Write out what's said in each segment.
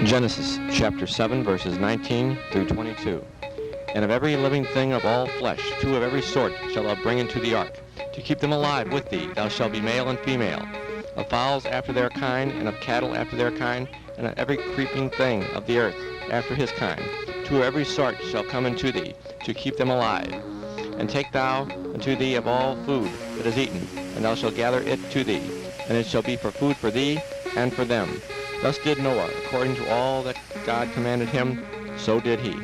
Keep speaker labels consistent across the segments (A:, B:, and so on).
A: Genesis chapter 7 verses 19 through 22. And of every living thing of all flesh, 2 of every sort shalt thou bring into the ark. To keep them alive with thee, thou shalt be male and female. Of fowls after their kind, and of cattle after their kind, and of every creeping thing of the earth after his kind. 2 of every sort shall come into thee, to keep them alive. And take thou unto thee of all food that is eaten, and thou shalt gather it to thee, and it shall be for food for thee and for them. Thus did Noah, according to all that God commanded him, so did he.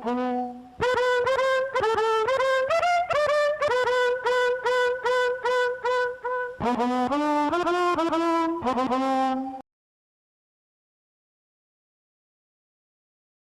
B: Thank you.